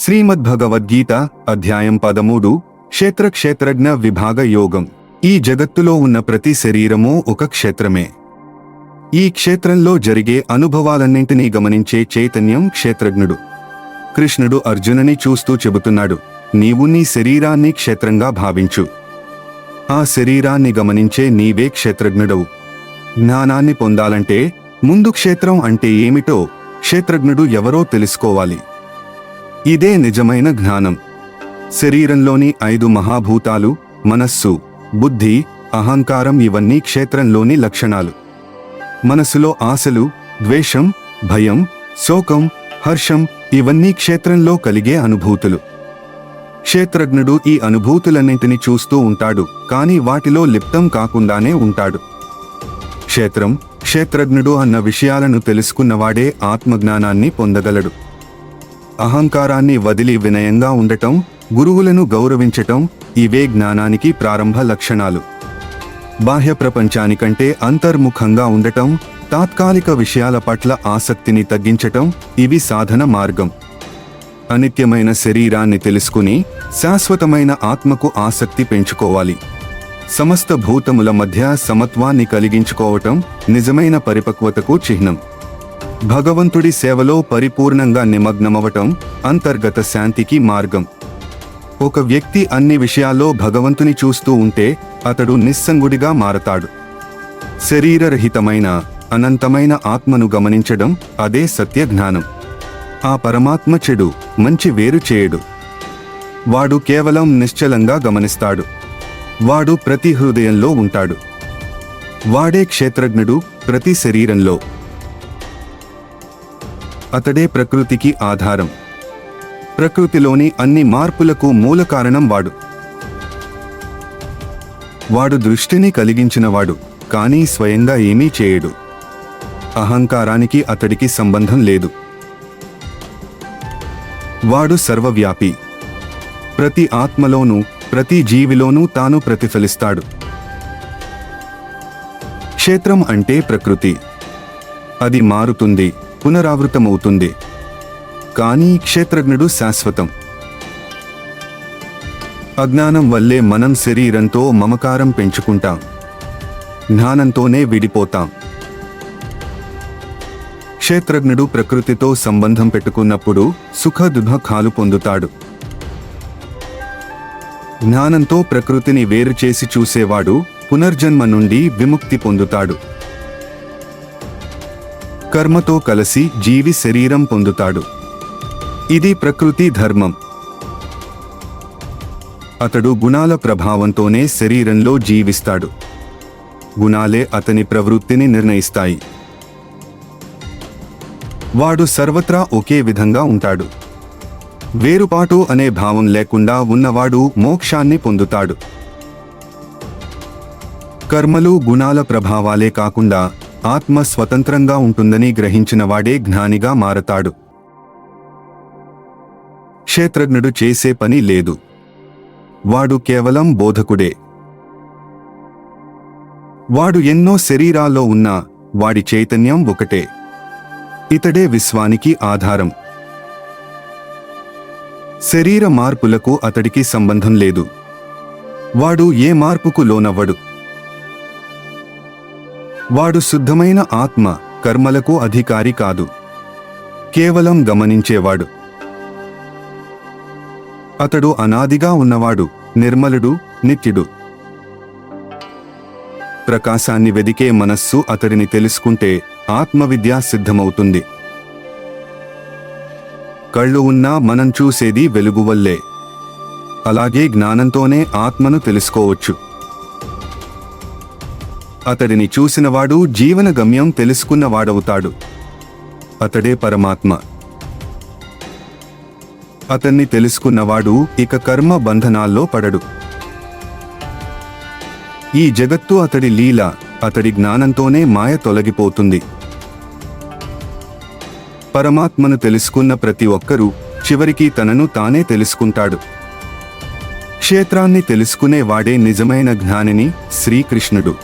శ్రీమద్భగవద్గీత అధ్యాయం 13 క్షేత్రజ్ఞ విభాగ యోగం. ఈ జగత్తులో ఉన్న ప్రతి శరీరమూ ఒక క్షేత్రమే. ఈ క్షేత్రంలో జరిగే అనుభవాలన్నింటినీ గమనించే చైతన్యం క్షేత్రజ్ఞుడు. కృష్ణుడు అర్జునుని చూస్తూ చెబుతున్నాడు, నీవు నీ శరీరాన్ని క్షేత్రంగా భావించు. ఆ శరీరాన్ని గమనించే నీవే క్షేత్రజ్ఞుడవు. జ్ఞానాన్ని పొందాలంటే ముందు క్షేత్రం అంటే ఏమిటో, క్షేత్రజ్ఞుడు ఎవరో తెలుసుకోవాలి. ఇదే నిజమైన జ్ఞానం. శరీరంలోని 5 మహాభూతాలు మనస్సు, బుద్ధి, అహంకారం ఇవన్నీ క్షేత్రంలోని లక్షణాలు. మనసులో ఆశలు, ద్వేషం, భయం, శోకం, హర్షం ఇవన్నీ క్షేత్రంలో కలిగే అనుభూతులు. క్షేత్రజ్ఞుడు ఈ అనుభూతులన్నింటినీ చూస్తూ ఉంటాడు, కానీ వాటిలో లిప్తం కాకుండానే ఉంటాడు. క్షేత్రజ్ఞుడు అన్న విషయాలను తెలుసుకున్నవాడే ఆత్మజ్ఞానాన్ని పొందగలడు. అహంకారాన్ని వదిలి వినయంగా ఉండటం, గురువులను గౌరవించటం ఇవే జ్ఞానానికి ప్రారంభ లక్షణాలు. బాహ్య ప్రపంచానికంటే అంతర్ముఖంగా ఉండటం, తాత్కాలిక విషయాల పట్ల ఆసక్తిని తగ్గించటం ఇవి సాధన మార్గం. అనిత్యమైన శరీరాన్ని తెలుసుకుని శాశ్వతమైన ఆత్మకు ఆసక్తి పెంచుకోవాలి. సమస్త భూతముల మధ్య సమత్వాన్ని కలిగించుకోవటం నిజమైన పరిపక్వతకు చిహ్నం. భగవంతుడి సేవలో పరిపూర్ణంగా నిమగ్నమవటం అంతర్గత శాంతికి మార్గం. ఒక వ్యక్తి అన్ని విషయాల్లో భగవంతుని చూస్తూ ఉంటే అతడు నిస్సంగుడిగా మారతాడు. శరీరరహితమైన అనంతమైన ఆత్మను గమనించడం అదే సత్య జ్ఞానం. ఆ పరమాత్మ చెడు మంచి వేరు చేయడు. వాడు కేవలం నిశ్చలంగా గమనిస్తాడు. వాడు ప్రతి హృదయంలో ఉంటాడు. వాడే క్షేత్రజ్ఞుడు ప్రతి శరీరంలో. అతడే ప్రకృతికి ఆధారం. ప్రకృతిలోని అన్ని మార్పులకు మూల కారణం వాడు. వాడు దృష్టిని కలిగించినవాడు, కానీ స్వయంగా ఏమీ చేయడు. అహంకారానికి అతడికి సంబంధం లేదు. వాడు సర్వవ్యాపి. ప్రతి ఆత్మలోనూ ప్రతి జీవిలోనూ తాను ప్రతిఫలిస్తాడు. క్షేత్రం అంటే ప్రకృతి. అది మారుతుంది, పునరావృతమవుతుంది. కానీ క్షేత్రజ్ఞుడు శాశ్వతం. అజ్ఞానం వల్లే మనం శరీరంతో మమకారం పెంచుకుంటాం. జ్ఞానంతోనే విడిపోతాం. క్షేత్రజ్ఞుడు ప్రకృతితో సంబంధం పెట్టుకున్నప్పుడు సుఖ దుఃఖాలు పొందుతాడు. జ్ఞానంతో ప్రకృతిని వేరు చేసి చూసేవాడు పునర్జన్మ నుండి విముక్తి పొందుతాడు. కర్మతో కలిసి జీవి శరీరం పొందుతాడు. ఇది ప్రకృతి ధర్మం. అతడు గుణాల ప్రభావంతోనే శరీరంలో జీవిస్తాడు. గుణాలే అతని ప్రవృత్తిని నిర్ణయిస్తాయి. వాడు సర్వత్రా ఒకే విధంగా ఉంటాడు. వేరుపాటు అనే భావం లేకుండా ఉన్నవాడు మోక్షాన్ని పొందుతాడు. కర్మలు గుణాల ప్రభావాలే కాకుండా ఆత్మ స్వతంత్రంగా ఉంటుందని గ్రహించినవాడే జ్ఞానిగా మారతాడు. క్షేత్రజ్ఞుడు చేసే పని లేదు. వాడు కేవలం బోధకుడే. వాడు ఎన్నో శరీరాల్లో ఉన్నా వాడి చైతన్యం ఒకటే. ఇతడే విశ్వానికి ఆధారం. శరీర మార్పులకు అతడికి సంబంధం లేదు. వాడు ఏ మార్పుకు లోనవ్వడు. వాడు శుద్ధమైన ఆత్మ, కర్మలకు అధికారి కాదు. కేవలం గమనించేవాడు. అతడు అనాదిగా ఉన్నవాడు, నిర్మలుడు, నిత్యుడు. ప్రకాశాన్ని వెదికే మనస్సు అతడిని తెలుసుకుంటే ఆత్మవిద్య సిద్ధమవుతుంది. కళ్ళు ఉన్నా మనం చూసేది వెలుగు వల్లే. అలాగే జ్ఞానంతోనే ఆత్మను తెలుసుకోవచ్చు. అతడిని చూసినవాడు జీవన గమ్యం తెలుసుకున్నవాడవుతాడు. అతడే పరమాత్మ. అతన్ని తెలుసుకున్నవాడు ఇక కర్మ బంధనాల్లో పడడు. ఈ జగత్తు అతడి లీల. అతడి జ్ఞానంతోనే మాయ తొలగిపోతుంది. పరమాత్మను తెలుసుకున్న ప్రతి ఒక్కరూ చివరికి తనను తానే తెలుసుకుంటాడు. క్షేత్రాన్ని తెలుసుకునే వాడే నిజమైన జ్ఞానిని శ్రీకృష్ణుడు.